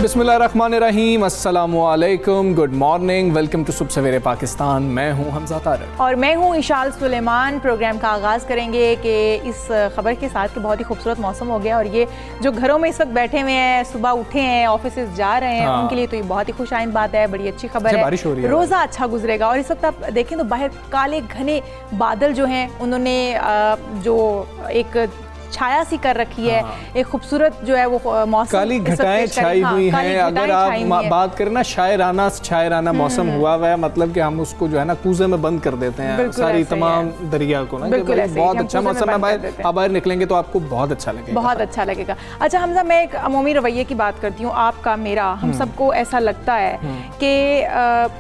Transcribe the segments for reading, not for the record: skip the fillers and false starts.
बिस्मिल्लाहिर्रहमानिर्रहीम, अस्सलामुअलैकुम, good morning, welcome to सुबह सवेरे पाकिस्तान। मैं हूं हमजा तारिक और मैं हूं इशाल सुलेमान। प्रोग्राम का आगाज़ करेंगे कि इस खबर के साथ कि बहुत ही खूबसूरत मौसम हो गया और ये जो घरों में इस वक्त बैठे हुए हैं, सुबह उठे हैं, ऑफिस जा रहे हैं, उनके लिए तो ये बहुत ही खुश आइंद बात है, बड़ी अच्छी खबर है। बारिश हो रही है, रोज़ा अच्छा गुजरेगा। और इस वक्त आप देखें तो बाहर काले घने बादल जो हैं उन्होंने जो एक छाया सी कर रखी है, एक खूबसूरत जो है वो मौसम, काली घटाएं छाई हुई हैं। अगर आप बात करें ना, शायराना मौसम हुआ हुआ है, मतलब कि हम उसको जो है ना कूजे में बंद कर देते हैं सारी तमाम दरिया को ना। बहुत अच्छा मौसम है, बाहर निकलेंगे तो आपको बहुत अच्छा लगेगा, बहुत अच्छा लगेगा। अच्छा हमजा, मैं एक अमूमी रवैये की बात करती हूँ, आपका मेरा, हम सबको ऐसा लगता है कि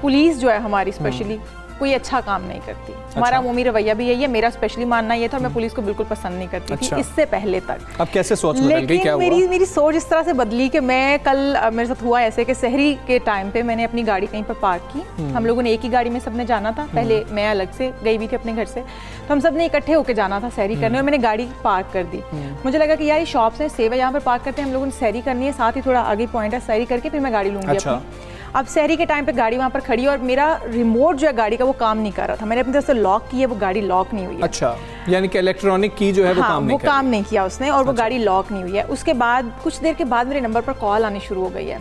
पुलिस जो है हमारी स्पेशली कोई अच्छा काम नहीं करती। हमारा अमूमी रवैया भी यही है, मेरा स्पेशली मानना ये था, मैं पुलिस को बिल्कुल पसंद नहीं करती थी इससे पहले तक। अब कैसे सोच बदल गई, क्या हुआ? मेरी सोच इस तरह से बदली कि मैं कल मेरे साथ हुआ ऐसे कि सहरी के टाइम पे मैंने अपनी गाड़ी कहीं पर पार्क की। हम लोगों ने एक ही गाड़ी में सबने जाना था, पहले मैं अलग से गई हुई थी अपने घर से, तो हम सब ने इकट्ठे होकर जाना था सहरी करने, और मैंने गाड़ी पार्क कर दी। मुझे लगा कि यार ये शॉप्स हैं, सेव है, यहाँ पर पार्क करते हैं, हम लोगों ने सहरी करनी है, साथ ही थोड़ा आगे पॉइंट है, सहरी करके फिर मैं गाड़ी लूँगी। अब सहरी के टाइम पे गाड़ी वहाँ पर खड़ी और मेरा रिमोट जो है गाड़ी का वो काम नहीं कर रहा था। मैंने अपनी तरफ से लॉक की है, वो गाड़ी लॉक नहीं हुई है। अच्छा, यानी कि इलेक्ट्रॉनिक की जो है वो काम नहीं किया उसने, और वो गाड़ी लॉक नहीं हुई है। उसके बाद कुछ देर के बाद मेरे नंबर पर कॉल आनी शुरू हो गई है।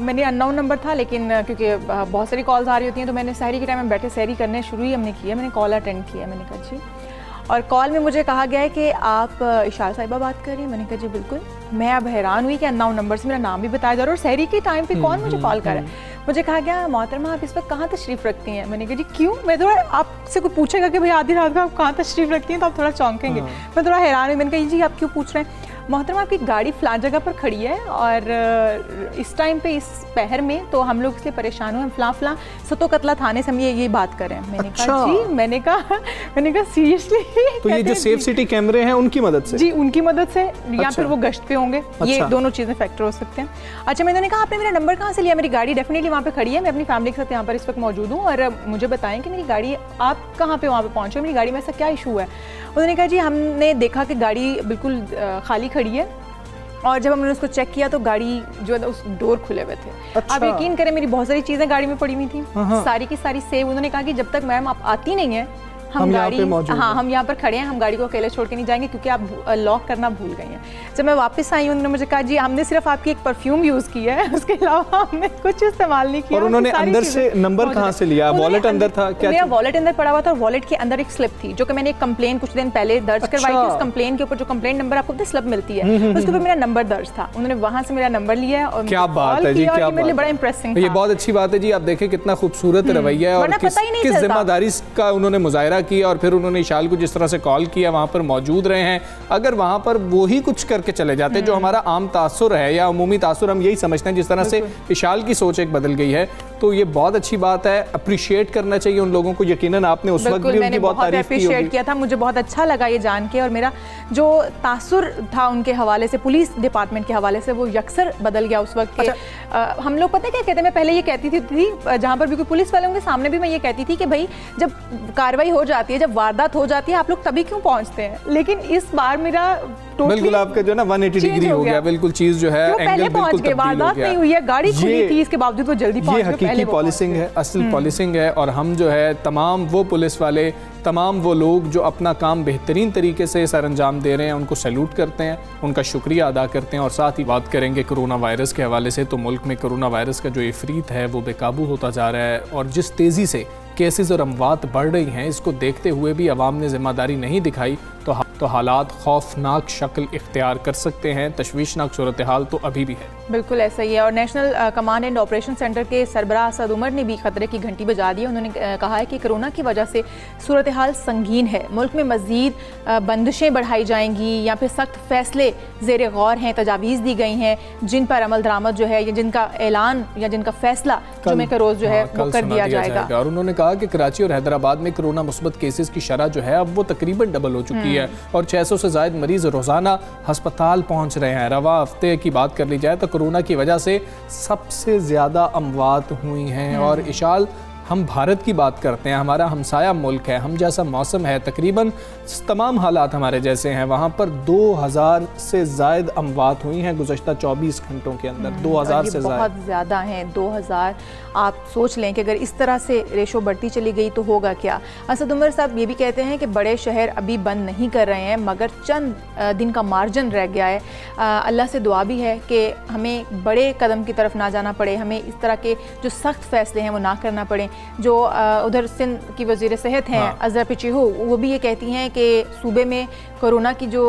मैंने अननोन नंबर था, लेकिन क्योंकि बहुत सारी कॉल्स आ रही होती हैं, तो मैंने सहरी के टाइम में बैठे सहरी करने शुरू ही हमने किया। मैंने कॉल अटेंड किया, मैंने कहा जी, और कॉल में मुझे कहा गया है कि आप इशाल साहिबा बात कर रही हैं। मैंने कहा जी बिल्कुल। मैं अब हैरान हुई कि अननोन नंबर से मेरा नाम भी बताया जा रहा है और सहरी के टाइम पे कौन मुझे कॉल कर रहा है। मुझे कहा गया, मोहतरमा आप इस वक्त कहाँ तशरीफ़ रखती हैं? मैंने कहा जी क्यों? मैं थोड़ा, आपसे कोई पूछेगा कि भाई आधी रात को आप कहाँ तशरीफ़ रखती हैं तो आप थोड़ा चौंकेंगे। मैं थोड़ा हैरान हुई। मैंने कहा जी आप क्यों पूछ रहे हैं? मोहतरमा आपकी गाड़ी फलां जगह पर खड़ी है और इस टाइम पे इस पहर में तो हम लोग इसलिए परेशान हुए, हम फलां सतो कतला थाने से हम ये बात करें। मैंने कहा जी, मैंने कहा सीरियसली? तो ये जो सेफ सिटी कैमरे हैं उनकी मदद से? जी उनकी मदद से, या फिर वो गश्त पे होंगे, ये दोनों चीज़ें फैक्टर हो सकते हैं। अच्छा, मैंने कहा आपने मेरा नंबर कहाँ से लिया? मेरी गाड़ी डेफिनेटली वहाँ पे खड़ी है, मैं अपनी फैमिली के साथ यहाँ पर इस वक्त मौजूद हूँ, और मुझे बताएं कि मेरी गाड़ी, आप कहाँ पे वहाँ पे पहुँचे, मेरी गाड़ी में ऐसा क्या इशू है? उन्होंने कहा जी हमने देखा कि गाड़ी बिल्कुल खाली खड़ी है, और जब हमने उसको चेक किया तो गाड़ी जो है उस डोर खुले हुए थे। अच्छा। आप यकीन करें मेरी बहुत सारी चीज़ें गाड़ी में पड़ी हुई थी, सारी की सारी सेव। उन्होंने कहा कि जब तक मैम आप आती नहीं है हम गाड़ी, हाँ हम यहाँ पर खड़े हैं, हम गाड़ी को अकेले छोड़ के नहीं जाएंगे क्योंकि आप लॉक करना भूल गई हैं। जब मैं वापस आई उन्होंने मुझे कहा जी हमने सिर्फ आपकी एक परफ्यूम यूज़ किया है, उसके अलावा हमने कुछ इस्तेमाल नहीं किया। और उन्होंने अंदर से नंबर कहाँ से लिया? वॉलेट अंदर था क्या? मेरा वॉलेट अंदर पड़ा हुआ था, और वॉलेट के अंदर एक स्लिप थी जो कि मैंने एक कंप्लेन कुछ दिन पहले दर्ज करवाई थी। उस कंप्लेन के ऊपर जो कंप्लेन नंबर आपको स्लिप मिलती है उसके ऊपर मेरा नंबर दर्ज था। उन्होंने वहाँ से मेरा नंबर लिया और क्या बात है जी, क्या मेरे लिए बड़ा इंप्रेसिंग, ये बहुत अच्छी बात है जी। आप देखें कितना खूबसूरत रवैया है और किस जिम्मेदारी का उन्होंने मुजाहिरा किया, और फिर उन्होंने इशाल को जिस तरह से कॉल किया, वहाँ पर मौजूद रहे हैं। अगर वहाँ पर वो ही कुछ करके चले जाते जो हमारा आम तासुर है या अमूमी तासुर हम यही समझते हैं, जिस तरह से इशाल की सोच एक बदल गई है, तो ये बहुत अच्छी बात है। अप्रिशिएट करना चाहिए उन लोगों को। यकीनन आपने उस वक्त भी उनकी बहुत तारीफ किया था, मुझे बहुत अच्छा लगा ये जान के, और मेरा जो तासुर था उनके हवाले से, पुलिस डिपार्टमेंट के हवाले से, वो यकसर बदल गया उस वक्त। हम लोग पता है क्या कहते हैं, मैं पहले ये कहती थी जहाँ पर भी कोई पुलिस वालों के सामने भी मैं ये कहती थी कि भाई जब कार्रवाई हो जाती है, जब वारदात हो जाती है, आप लोग तभी क्यों पहुँचते हैं? लेकिन इस बार मेरा बिल्कुल आपका जो है ना 180 डिग्री हो गया, बिल्कुल चीज जो है एंगल बिल्कुल तब्दील हो गया। नहीं हुई है, गाड़ी खुली थी, इसके बावजूद वो जल्दी पहुंच गए। ये हकीकी पॉलिसिंग है, असल पॉलिसिंग है। और हम जो है तमाम वो पुलिस वाले, तमाम वो लोग जो अपना काम बेहतरीन तरीके से सर अंजाम दे रहे हैं, उनको सैल्यूट करते हैं, उनका शुक्रिया अदा करते हैं। और साथ ही बात करेंगे कोरोना वायरस के हवाले से, तो मुल्क में कोरोना वायरस का जो इफरीत है वो बेकाबू होता जा रहा है, और जिस तेज़ी से केसेस और अमवात बढ़ रही हैं, इसको देखते हुए भी अवाम ने ज़िम्मेदारी नहीं दिखाई तो हालात खौफनाक शक्ल इख्तियार कर सकते हैं। तशवीशनाक सूरत हाल तो अभी भी है। बिल्कुल ऐसा ही है। और national command and operation centre के सरबराह असद उमर ने भी खतरे की घंटी बजा दी है। उन्होंने कहा है कि कोरोना की वजह से सूरत हाल संगीन है। मुल्क में मज़ीद बंदिशें बढ़ाई जाएंगी या फिर सख्त फैसले ज़ेर गौर हैं, तजावीज़ दी गई हैं जिन पर अमल दरामद जो है या जिनका ऐलान या जिनका फैसला जुमे का रोज़ जो है वो कर दिया जाएगा। और उन्होंने कहा कि कराची और हैदराबाद में कोरोना मुस्बत केसेस की शरह जो है अब वो तकरीबन डबल हो चुकी है और 600 से ज़ायद मरीज रोज़ाना हस्पताल पहुँच रहे हैं। रवा हफ्ते की बात कर ली जाए तो कोरोना की वजह से सबसे ज़्यादा अमवात हुई हैं। और इशाल हम भारत की बात करते हैं, हमारा हमसाया मुल्क है, हम जैसा मौसम है, तकरीबन तमाम हालात हमारे जैसे हैं, वहाँ पर 2000 से ज़ायद अमवात हुई हैं गुज़श्ता 24 घंटों के अंदर। 2000 से बहुत ज़्यादा हैं। 2000 आप सोच लें कि अगर इस तरह से रेशो बढ़ती चली गई तो होगा क्या। असद उमर साहब ये भी कहते हैं कि बड़े शहर अभी बंद नहीं कर रहे हैं मगर चंद दिन का मार्जिन रह गया है। अल्लाह से दुआ भी है कि हमें बड़े कदम की तरफ ना जाना पड़े, हमें इस तरह के जो सख्त फैसले हैं वो ना करना पड़े। जो उधर सिंध की वज़ीर सेहत हैं अज़रा पिचीहो, वो भी ये कहती हैं कि सूबे में कोरोना की जो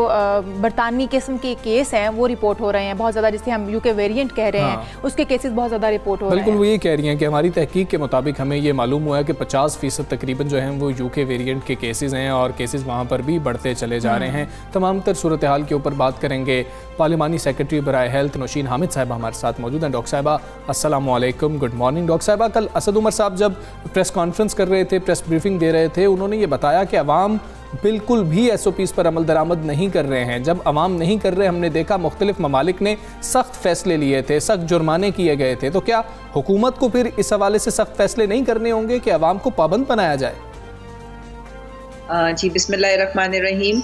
बरतानवी किस्म के केस हैं वो रिपोर्ट हो रहे हैं बहुत ज़्यादा, जिसे हम यूके वेरिएंट कह रहे हैं, उसके केसेस बहुत ज़्यादा रिपोर्ट हो रहे हैं। बिल्कुल वो ये कह रही हैं कि हमारी तहकीक के मुताबिक हमें ये मालूम हुआ है कि 50% तकरीबन जो हैं वो यूके वेरिएंट के केसेस हैं और केसेस वहाँ पर भी बढ़ते चले जा रहे हैं। तमाम तर सूरत हाल के ऊपर बात करेंगे। पार्लिमानी सेक्रेटरी बराए हेल्थ नौशीन हामिद साहिबा हमारे साथ मौजूद हैं। डॉक्टर साहिबा अस्सलाम वालेकुम, गुड मॉर्निंग। डॉक्टर साहिबा, कल असद उमर साहब जब प्रेस कॉन्फ्रेंस कर रहे थे, प्रेस ब्रीफिंग दे रहे थे, उन्होंने ये बताया कि अवाम बिल्कुल भी SOPs पर अमल दरामद नहीं कर रहे हैं। जब अवाम नहीं कर रहे, हमने देखा मुख्तलिफ ममालिक ने सख्त फैसले लिए थे, सख्त जुर्माने किए गए थे, तो क्या हुकूमत को फिर इस हवाले से सख्त फैसले नहीं करने होंगे कि अवाम को पाबंद बनाया जाए? जी बिस्मिल्लाहिर्रहमानिर्रहीम।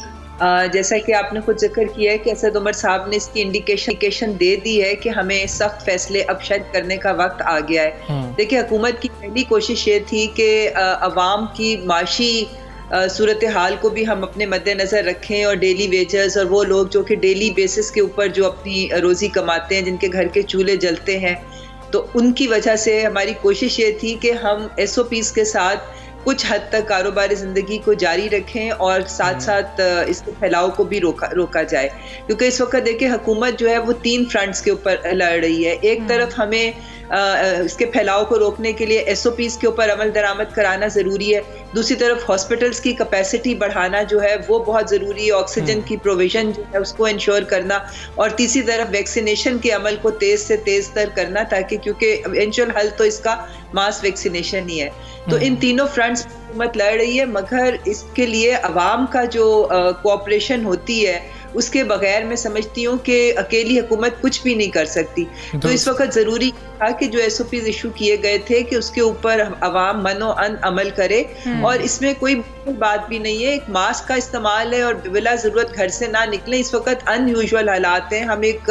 जैसा कि आपने खुद जिक्र किया है कि असद उमर साहब ने इसकी इंडिकेशन दे दी है कि हमें सख्त फैसले अब शायद करने का वक्त आ गया है। देखिए, हुकूमत की पहली कोशिश ये थी कि अवाम की माशी सूरत हाल को भी हम अपने मद्देनज़र रखें और डेली वेजर्स और वो लोग जो कि डेली बेसिस के ऊपर जो अपनी रोज़ी कमाते हैं, जिनके घर के चूल्हे जलते हैं, तो उनकी वजह से हमारी कोशिश ये थी कि हम SOPs के साथ कुछ हद तक कारोबारी ज़िंदगी को जारी रखें और साथ साथ इसके फैलाव को भी रोका जाए। क्योंकि इस वक्त देखिए हुकूमत जो है वो 3 फ्रंट्स के ऊपर लड़ रही है। एक तरफ हमें इसके फैलाव को रोकने के लिए SOPs के ऊपर अमल दरामद कराना ज़रूरी है, दूसरी तरफ हॉस्पिटल्स की कैपेसिटी बढ़ाना जो है वो बहुत ज़रूरी है, ऑक्सीजन की प्रोविज़न जो है उसको इंश्योर करना, और तीसरी तरफ वैक्सीनेशन के अमल को तेज़ से तेज़ तर करना, ताकि क्योंकि इवेंचुअल हल तो इसका मास वैक्सीनेशन ही है। तो इन तीनों फ्रंट्स हुकूमत लड़ रही है, मगर इसके लिए अवाम का जो कोऑपरेशन होती है उसके बगैर मैं समझती हूँ कि अकेली हुकूमत कुछ भी नहीं कर सकती। तो इस वक्त ज़रूरी था कि जो SOPs इशू किए गए थे कि उसके ऊपर अवाम मनो अन अमल करे, और इसमें कोई बात भी नहीं है। एक मास्क का इस्तेमाल है और बिला ज़रूरत घर से ना निकलें। इस वक्त अनयूजुअल हालात हैं, हम एक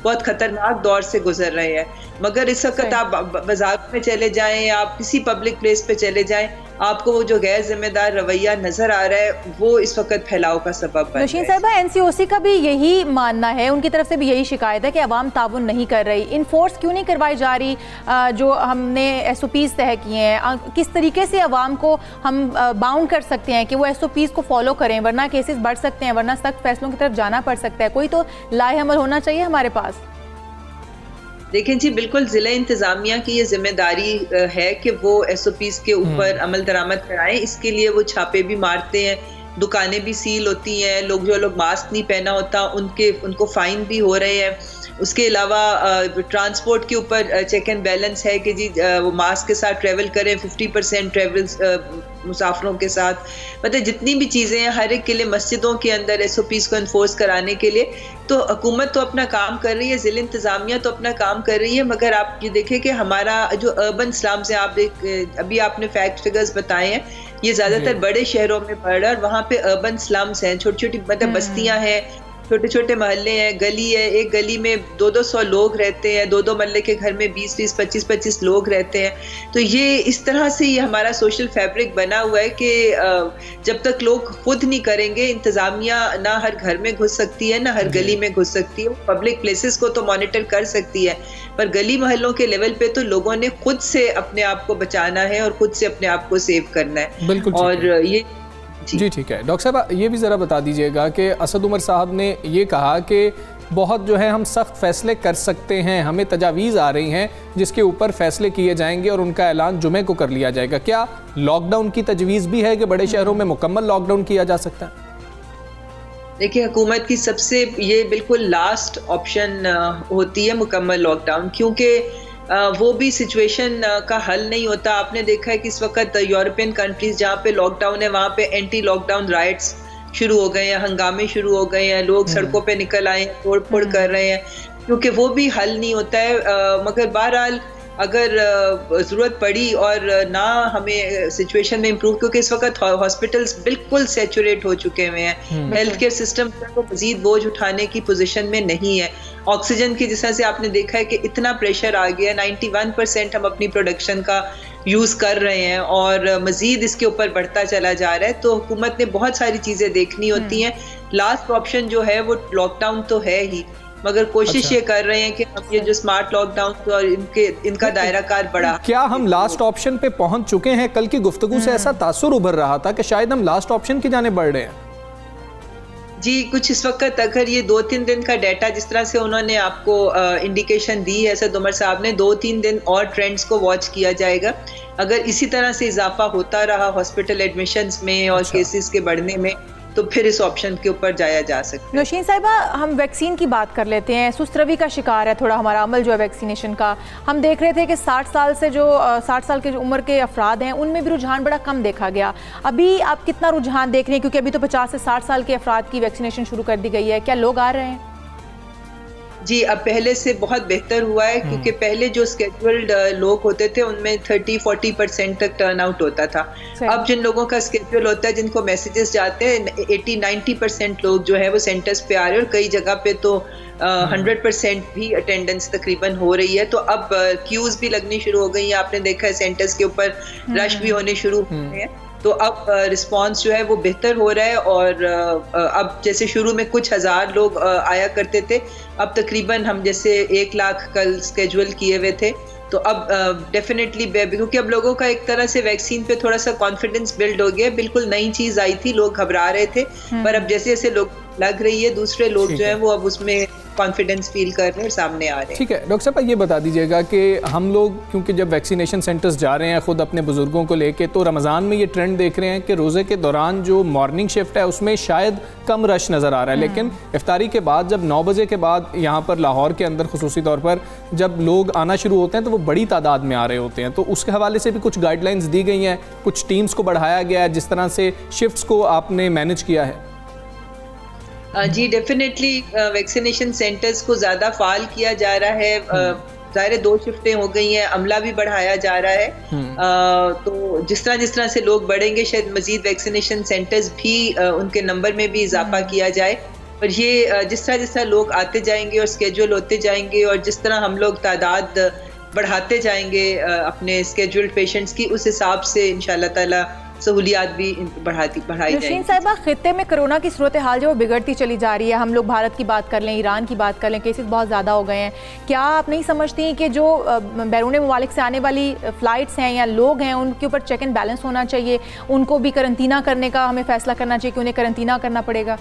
बहुत ख़तरनाक दौर से गुजर रहे हैं, मगर इस वक्त आप बाजार में चले जाएं, आप किसी पब्लिक प्लेस पे चले जाएं, आपको वो जो गैर जिम्मेदार रवैया नजर आ रहा है वो इस वक्त फैलाव का सबब बन नौशीन साहिबा, NCOC का भी यही मानना है, उनकी तरफ से भी यही शिकायत है कि अवाम ताउन नहीं कर रही। इन्फोर्स क्यों नहीं करवाई जा रही जो हमने SOPs तय किए हैं? किस तरीके से अवाम को हम बाउंड कर सकते हैं कि वो SOPs को फॉलो करें, वरना केसेस बढ़ सकते हैं, वरना सख्त फैसलों की तरफ जाना पड़ सकता है। कोई तो लाए अमल होना चाहिए हमारे पास। देखें जी, बिल्कुल ज़िला इंतज़ामिया की ये जिम्मेदारी है कि वो SOPs के ऊपर अमल दरामद कराएं। इसके लिए वो छापे भी मारते हैं, दुकानें भी सील होती हैं, जो लोग मास्क नहीं पहना होता उनको फ़ाइन भी हो रहे हैं। उसके अलावा ट्रांसपोर्ट के ऊपर चेक एंड बैलेंस है कि जी वो मास्क के साथ ट्रैवल करें, 50% ट्रैवल मुसाफिरों के साथ, मतलब जितनी भी चीज़ें हैं हर एक के लिए, मस्जिदों के अंदर SOPs को इन्फोर्स कराने के लिए तो हुकूमत तो अपना काम कर रही है, ज़िला इंतज़ामिया तो अपना काम कर रही है, मगर आप ये देखें कि हमारा जो अर्बन स्लम्स हैं, अभी आपने फैक्ट फिगर्स बताए हैं, ये ज़्यादातर बड़े शहरों में पड़ रहा है और वहाँ पे अर्बन स्लम्स हैं, छोटी छोटी मतलब बस्तियाँ हैं, छोटे छोटे मोहल्ले हैं, गली है, एक गली में 200-200 लोग रहते हैं, 2-2 मोहल्ले के घर में 20-20, 25-25 लोग रहते हैं। तो ये इस तरह से ये हमारा सोशल फैब्रिक बना हुआ है कि जब तक लोग खुद नहीं करेंगे, इंतज़ामिया ना हर घर में घुस सकती है, ना हर गली में घुस सकती है। पब्लिक प्लेसेस को तो मॉनिटर कर सकती है, पर गली मोहल्लों के लेवल पे तो लोगों ने खुद से अपने आप को बचाना है और खुद से अपने आप को सेव करना है। बिल्कुल। और ये जी ठीक है। डॉक्टर साहब, ये भी ज़रा बता दीजिएगा कि असद उमर साहब ने ये कहा कि बहुत जो है हम सख्त फैसले कर सकते हैं, हमें तजावीज़ आ रही हैं जिसके ऊपर फैसले किए जाएंगे और उनका ऐलान जुमे को कर लिया जाएगा। क्या लॉकडाउन की तजवीज़ भी है कि बड़े शहरों में मुकम्मल लॉकडाउन किया जा सकता है? देखिए, हुकूमत की सबसे ये बिल्कुल लास्ट ऑप्शन होती है मुकम्मल लॉकडाउन, क्योंकि वो भी सिचुएशन का हल नहीं होता। आपने देखा है कि इस वक्त यूरोपियन कंट्रीज जहाँ पे लॉकडाउन है वहाँ पे एंटी लॉकडाउन राइट्स शुरू हो गए हैं, हंगामे शुरू हो गए हैं, लोग सड़कों पे निकल आए, तोड़ फोड़ कर रहे हैं, क्योंकि वो भी हल नहीं होता है। मगर बहरहाल अगर ज़रूरत पड़ी और ना हमें सिचुएशन में इम्प्रूव, क्योंकि इस वक्त हॉस्पिटल्स बिल्कुल सैचुरेट हो चुके हुए हैं, हेल्थ केयर सिस्टम को मजीद बोझ उठाने की पोजीशन में नहीं है। ऑक्सीजन की जिस तरह से आपने देखा है कि इतना प्रेशर आ गया, 91% हम अपनी प्रोडक्शन का यूज़ कर रहे हैं और मजीद इसके ऊपर बढ़ता चला जा रहा है। तो हुकूमत ने बहुत सारी चीज़ें देखनी होती हैं। लास्ट ऑप्शन जो है वो लॉकडाउन तो है ही, मगर कोशिश ये कर रहे हैं कि हम ये जो स्मार्ट लॉकडाउन और इनका दायरा कार बढ़ा। क्या हम लास्ट ऑप्शन पे पहुंच चुके हैं? कल की गुफ्तगू से ऐसा तासुर उभर रहा था कि शायद हम लास्ट ऑप्शन की जाने बढ़ रहे हैं। जी, कुछ इस वक्त अगर ये 2-3 दिन का डाटा जिस तरह से उन्होंने आपको इंडिकेशन दी है असद उमर साहब ने, 2-3 दिन और ट्रेंड्स को वॉच किया जाएगा। अगर इसी तरह से इजाफा होता रहा हॉस्पिटल एडमिशंस में और केसेस के बढ़ने में, तो फिर इस ऑप्शन के ऊपर जाया जा सकता है। नौशीन साहिबा, हम वैक्सीन की बात कर लेते हैं। सुस्त रवि का शिकार है थोड़ा हमारा अमल जो है वैक्सीनेशन का। हम देख रहे थे कि 60 साल के जो उम्र के अफराद हैं उनमें भी रुझान बड़ा कम देखा गया। अभी आप कितना रुझान देख रहे हैं, क्योंकि अभी तो 50 से 60 साल के अफराद की वैक्सीनेशन शुरू कर दी गई है, क्या लोग आ रहे हैं? जी, अब पहले से बहुत बेहतर हुआ है, क्योंकि पहले जो स्केड्यूल्ड लोग होते थे उनमें 30-40% तक टर्न आउट होता था। अब जिन लोगों का स्केड्यूल होता है, जिनको मैसेजेस जाते हैं, 80-90% लोग जो है वो सेंटर्स पे आ रहे हैं और कई जगह पे तो 100% भी अटेंडेंस तकरीबन हो रही है। तो अब क्यूज भी लगनी शुरू हो गई है। आपने देखा है सेंटर्स के ऊपर रश भी होने शुरू हो गए हैं। तो अब रिस्पांस जो है वो बेहतर हो रहा है और अब जैसे शुरू में कुछ हज़ार लोग आया करते थे, अब तकरीबन हम जैसे 1 लाख कल स्केड्यूल किए हुए थे। तो अब डेफिनेटली, क्योंकि अब लोगों का एक तरह से वैक्सीन पे थोड़ा सा कॉन्फिडेंस बिल्ड हो गया। बिल्कुल नई चीज़ आई थी, लोग घबरा रहे थे, पर अब जैसे जैसे लोग लग रही है, दूसरे लोग जो है वो अब उसमें कॉन्फिडेंस फील कर रहे हैं और सामने आ रहे हैं। ठीक है डॉक्टर साहब, ये बता दीजिएगा कि हम लोग क्योंकि जब वैक्सीनेशन सेंटर्स जा रहे हैं खुद अपने बुजुर्गों को लेके, तो रमज़ान में ये ट्रेंड देख रहे हैं कि रोज़े के दौरान जो मॉर्निंग शिफ्ट है उसमें शायद कम रश नज़र आ रहा है, लेकिन इफ्तारी के बाद जब 9 बजे के बाद यहाँ पर लाहौर के अंदर खुसूसी तौर पर जब लोग आना शुरू होते हैं तो वो बड़ी तादाद में आ रहे होते हैं। तो उसके हवाले से भी कुछ गाइडलाइंस दी गई हैं, कुछ टीम्स को बढ़ाया गया है, जिस तरह से शिफ्ट्स को आपने मैनेज किया है? जी, डेफिनेटली वैक्सीनेशन सेंटर्स को ज़्यादा फाल किया जा रहा है। ज़ाहिर 2 शिफ्टें हो गई हैं, अमला भी बढ़ाया जा रहा है। तो जिस तरह से लोग बढ़ेंगे, शायद मजीद वैक्सीनेशन सेंटर्स भी उनके नंबर में भी इजाफा किया जाए। पर ये जिस तरह लोग आते जाएंगे और स्केड्यूल होते जाएंगे और जिस तरह हम लोग तादाद बढ़ाते जाएंगे अपने स्केड्यूल्ड पेशेंट्स की, उस हिसाब से इंशाल्लाह ताला सहूलियात भी बढ़ाई जाएगी। नौशीन साहिबा, खित्ते में कोरोना की सूरत हाल जो बिगड़ती चली जा रही है, हम लोग भारत की बात कर लें, ईरान की बात कर लें, केसेस बहुत ज़्यादा हो गए हैं। क्या आप नहीं समझती कि जो बैरून ममालिक से आने वाली फ़्लाइट्स हैं या लोग हैं, उनके ऊपर चेक एंड बैलेंस होना चाहिए, उनको भी करंतना करने का हमें फ़ैसला करना चाहिए कि उन्हें करंतना करना पड़ेगा?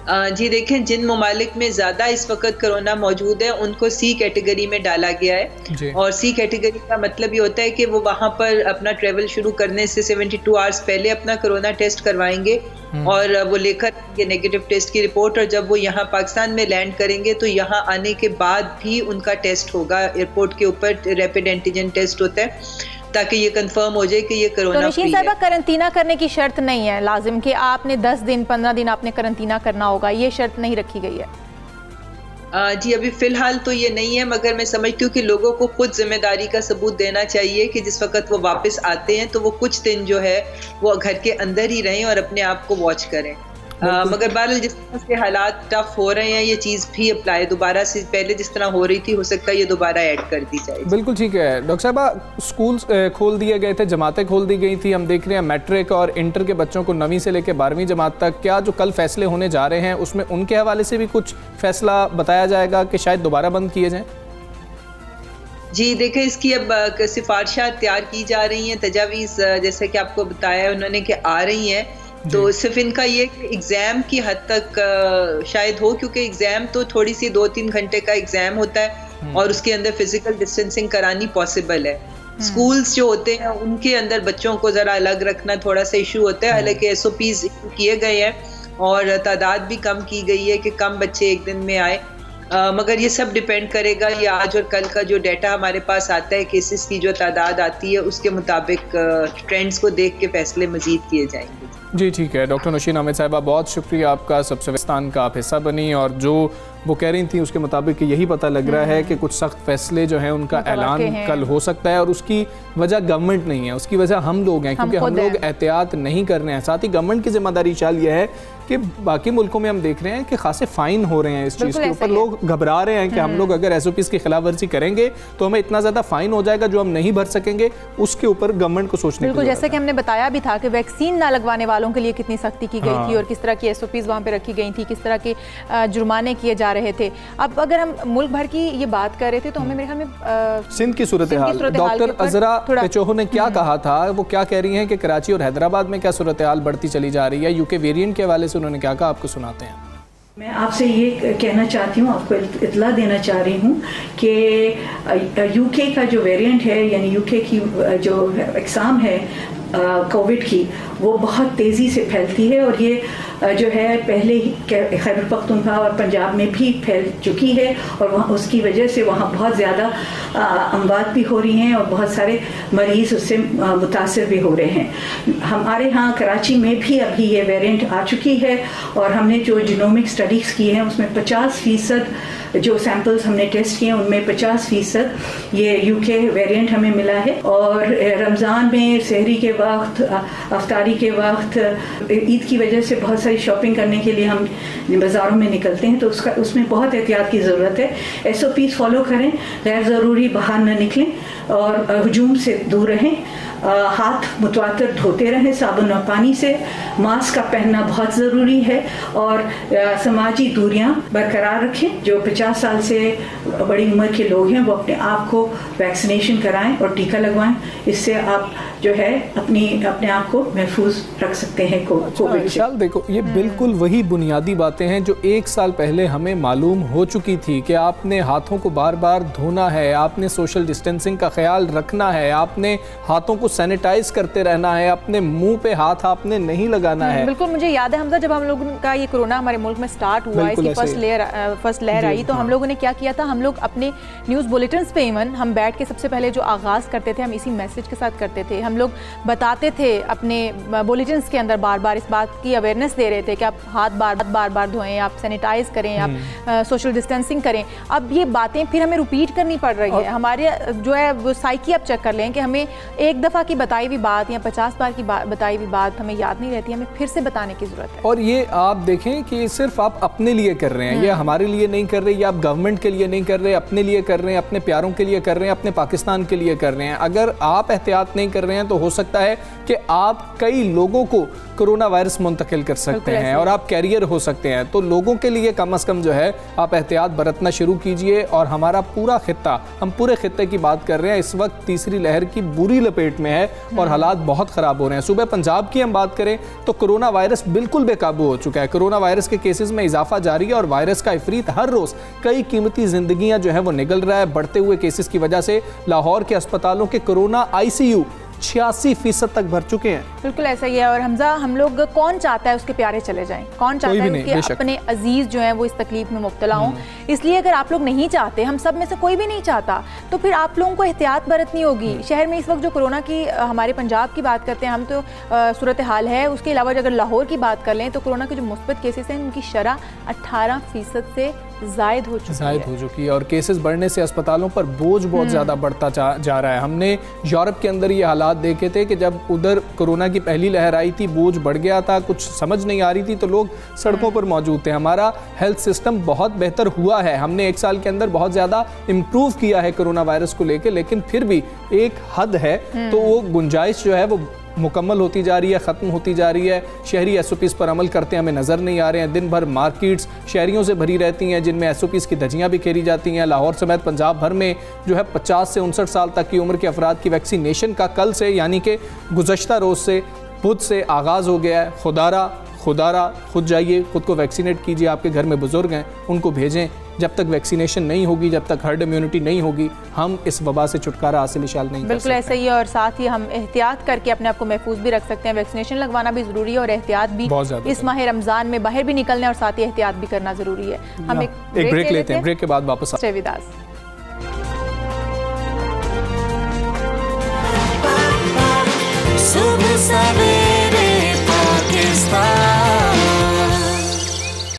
जी देखें, जिन ममालिक में ज़्यादा इस वक्त कोरोना मौजूद है उनको सी कैटेगरी में डाला गया है। और सी कैटेगरी का मतलब ये होता है कि वो वहाँ पर अपना ट्रेवल शुरू करने से 72 आवर्स पहले अपना कोरोना टेस्ट करवाएंगे और वो लेकर ये नेगेटिव टेस्ट की रिपोर्ट, और जब वो यहाँ पाकिस्तान में लैंड करेंगे तो यहाँ आने के बाद भी उनका टेस्ट होगा। एयरपोर्ट के ऊपर रैपिड एंटीजन टेस्ट होता है ताकि ये कंफर्म हो जाए कि ये कोरोना फ्री है। नौशीन साहिबा, करंतना करने की शर्त नहीं है लाजिम कि आपने 10 दिन 15 दिन आपने करंतना करना होगा, ये शर्त नहीं रखी गई है। जी, अभी फिलहाल तो ये नहीं है, मगर मैं समझती हूँ कि लोगों को खुद जिम्मेदारी का सबूत देना चाहिए कि जिस वक्त वो वापस आते हैं तो वो कुछ दिन जो है वो घर के अंदर ही रहें और अपने आप को वॉच करें। मगर बहरहाल जिस तरह से हालात टफ हो रहे हैं, ये चीज़ भी अप्लाई दोबारा से पहले जिस तरह हो रही थी, हो सकता है ये दोबारा ऐड कर दी जाए। बिल्कुल ठीक है डॉक्टर साहबा, स्कूल खोल दिए गए थे, जमातें खोल दी गई थी, हम देख रहे हैं मैट्रिक और इंटर के बच्चों को 9वीं से लेकर 12वीं जमात तक, क्या जो कल फैसले होने जा रहे हैं उसमें उनके हवाले से भी कुछ फैसला बताया जाएगा कि शायद दोबारा बंद किए जाएँ? जी देखें, इसकी अब सिफारिशात तैयार की जा रही हैं, तजावीज़ जैसे कि आपको बताया उन्होंने कि आ रही हैं, तो सिर्फ इनका ये एग्जाम की हद तक शायद हो, क्योंकि एग्जाम तो थोड़ी सी 2-3 घंटे का एग्जाम होता है और उसके अंदर फिजिकल डिस्टेंसिंग करानी पॉसिबल है। स्कूल्स जो होते हैं उनके अंदर बच्चों को जरा अलग रखना थोड़ा सा इशू होता है। हालांकि SOPs किए गए हैं और तादाद भी कम की गई है कि कम बच्चे एक दिन में आए, मगर ये सब डिपेंड करेगा, ये आज और कल का जो डेटा हमारे पास आता है, केसेस की जो तादाद आती है, उसके मुताबिक ट्रेंड्स को देख के फैसले मजीद किए जाएंगे। जी ठीक है। डॉक्टर नौशीन अहमद साहिबा, बहुत शुक्रिया आपका, सबसे पाकिस्तान का आप हिस्सा बनी, और जो वो कह रही थी उसके मुताबिक यही पता लग रहा है कि कुछ सख्त फैसले जो हैं उनका ऐलान कल हो सकता है, और उसकी वजह गवर्नमेंट नहीं है, उसकी वजह हम लोग हैं, क्योंकि हम लोग एहतियात नहीं कर रहे हैं। साथ ही गवर्नमेंट की जिम्मेदारी शायद यह है कि बाकी मुल्कों में हम देख रहे हैं कि खासे फ़ाइन हो रहे हैं इस चीज़ के ऊपर, लोग घबरा रहे हैं कि हम लोग अगर SOPs की खिलाफ वर्जी करेंगे तो हमें इतना ज़्यादा फ़ाइन हो जाएगा जो हम नहीं भर सकेंगे, उसके ऊपर गवर्नमेंट को सोचने की। बिल्कुल, जैसे कि हमने बताया भी था कि वैक्सीन ना लगवाने वालों के लिए कितनी सख्ती की गई थी और किस तरह की SOPs वहाँ पे रखी गई थी, किस तरह के जुर्माने किए जा रहे थे। अब अगर हम मुल्क भर की ये बात कर रहे थे तो हमें मेरे ख्याल में सिंध की सूरत हाल, डॉक्टर अजरा पेचोहो ने क्या कहा था, वो क्या कह रही हैं कि कराची और हैदराबाद में क्या सूरत हाल बढ़ती चली जा रही है, UK वेरिएंट के हवाले से उन्होंने क्या कहा, आपको सुनाते हैं। मैं आपसे ये कहना चाहती हूँ, आपको इत्तला देना चाह रही हूँ कि UK का जो वेरिएंट है, यानी UK की जो एग्ज़ाम है कोविड की, वो बहुत तेज़ी से फैलती है, और ये जो है पहले ही खैबर पख्तूनख्वा और पंजाब में भी फैल चुकी है, और वहाँ उसकी वजह से वहाँ बहुत ज़्यादा अमवात भी हो रही हैं और बहुत सारे मरीज़ उससे मुतासर भी हो रहे हैं। हमारे यहाँ कराची में भी अभी ये वेरिएंट आ चुकी है, और हमने जो जीनोमिक स्टडीज़ की हैं उसमें 50% जो सैंपल्स हमने टेस्ट किए उनमें 50% ये UK वेरिएंट हमें मिला है। और रमज़ान में सहरी के वक्त, अफ्तारी के वक्त, ईद की वजह से बहुत सारी शॉपिंग करने के लिए हम बाज़ारों में निकलते हैं, तो उसमें बहुत एहतियात की ज़रूरत है। SOPs फॉलो करें, गैर ज़रूरी बाहर न निकलें और हजूम से दूर रहें, हाथ मुतवातर धोते रहें साबुन और पानी से, मास्क का पहनना बहुत ज़रूरी है, और समाजी दूरियां बरकरार रखें। जो 50 साल से बड़ी उम्र के लोग हैं वो अपने आप को वैक्सीनेशन कराएं और टीका लगवाएं, इससे आप जो है अपने आप को महफूज रख सकते हैं कोविड से। देखो, ये बिल्कुल वही बुनियादी बातें हैं जो 1 साल पहले हमें मालूम हो चुकी थी कि आपने हाथों को बार बार धोना है, आपने सोशल डिस्टेंसिंग का ख्याल रखना है, आपने हाथों को सैनिटाइज करते रहना है, अपने मुंह पे हाथ आपने नहीं लगाना है। बिल्कुल, मुझे याद है हमजा, जब हम लोगों का ये कोरोना हमारे मुल्क में स्टार्ट हुआ, इसकी फर्स्ट लहर आई, तो हम लोगों ने क्या किया था, हम लोग अपने न्यूज़ बुलेटिन्स पे इवन हम बैठ के सबसे पहले जो आगाज़ करते थे हम इसी मैसेज के साथ करते थे। हम लोग बताते थे अपने बुलेटिन्स के अंदर, बार बार इस बात की अवेयरनेस दे रहे थे कि आप हाथ बार बार धोएं, आप सैनिटाइज करें, आप सोशल डिस्टेंसिंग करें। अब ये बातें फिर हमें रिपीट करनी पड़ रही है। हमारे जो है वो साइकी आप चेक कर लें कि हमें एक दफ़ा की बताई हुई बात या 50 बार की बताई हुई बात हमें याद नहीं रहती, हमें फिर से बताने की ज़रूरत है। और ये आप देखें कि सिर्फ आप अपने लिए कर रहे हैं, ये हमारे लिए नहीं कर रहे, ये आप गवर्नमेंट के लिए नहीं कर रहे, अपने लिए कर रहे हैं, अपने प्यारों के लिए कर रहे हैं, अपने पाकिस्तान के लिए कर रहे हैं। अगर आप एहतियात नहीं कर रहे हैं तो हो सकता है कि आप कई लोगों को कोरोना वायरस मुंतकिल कर सकते हैं और आप कैरियर हो सकते हैं। तो लोगों के लिए कम से कम जो है आप एहतियात बरतना शुरू कीजिए। और हमारा पूरा खित्ता, हम पूरे खित्ते की बात कर रहे हैं, इस वक्त तीसरी लहर की बुरी लपेट में है और हालात बहुत ख़राब हो रहे हैं। सुबह पंजाब की हम बात करें तो कोरोना वायरस बिल्कुल बेकाबू हो चुका है। कोरोना वायरस के केसेस में इजाफा जारी है और वायरस का इफरीत हर रोज़ कई कीमती जिंदगियां जो है वो निगल रहा है। बढ़ते हुए केसेस की वजह से लाहौर के अस्पतालों के कोरोना ICU 86% तक भर चुके हैं। बिल्कुल ऐसा ही है। और हमजा, हम लोग, कौन चाहता है उसके प्यारे चले जाएं? कौन चाहता है कि अपने अजीज जो हैं वो इस तकलीफ में मुब्तला हों? इसलिए अगर आप लोग नहीं चाहते, हम सब में से कोई भी नहीं चाहता, तो फिर आप लोगों को एहतियात बरतनी होगी। शहर में इस वक्त जो कोरोना की, हमारे पंजाब की बात करते हैं हम, तो सूरत हाल है। उसके अलावा अगर लाहौर की बात कर लें तो कोरोना के जो मुस्बत केसेस हैं उनकी शरह 18% से जायद हो चुकी है और केसेस बढ़ने से अस्पतालों पर बोझ बहुत ज़्यादा बढ़ता जा रहा है। हमने यूरोप के अंदर ये हालात देखे थे कि जब उधर कोरोना की पहली लहर आई थी, बोझ बढ़ गया था, कुछ समझ नहीं आ रही थी, तो लोग सड़कों पर मौजूद थे। हमारा हेल्थ सिस्टम बहुत बेहतर हुआ है, हमने 1 साल के अंदर बहुत ज़्यादा इम्प्रूव किया है कोरोना वायरस को लेकर, लेकिन फिर भी एक हद है, तो वो गुंजाइश जो है वो मुकम्मल होती जा रही है, ख़त्म होती जा रही है। शहरी SOPs पर अमल करते हमें नज़र नहीं आ रहे हैं। दिन भर मार्केट्स शहरियों से भरी रहती हैं जिनमें SOPs की धज्जियाँ भी खेरी जाती हैं। लाहौर समेत पंजाब भर में जो है 50 से 59 साल तक की उम्र के अफराद की वैक्सीनेशन का कल से, यानी कि गुज़श्ता रोज़ से बुध से आगाज़ हो गया है। खुदारा खुद जाइए, खुद को वैक्सीनेट कीजिए। आपके घर में बुज़ुर्ग हैं, उनको भेजें। जब तक वैक्सीनेशन नहीं होगी, जब तक हर्ड इम्यूनिटी नहीं होगी, हम इस वबा से छुटकारा हासिल इंशाअल्लाह नहीं कर सकते। बिल्कुल ऐसा ही है, और साथ ही हम एहतियात करके अपने आप को महफूज भी रख सकते हैं। वैक्सीनेशन लगवाना भी ज़रूरी है और एहतियात भी इस माह रमज़ान में बाहर भी निकलना और साथ ही एहतियात भी करना ज़रूरी है। हम एक ब्रेक लेते हैं, ब्रेक के बाद वापस सुबह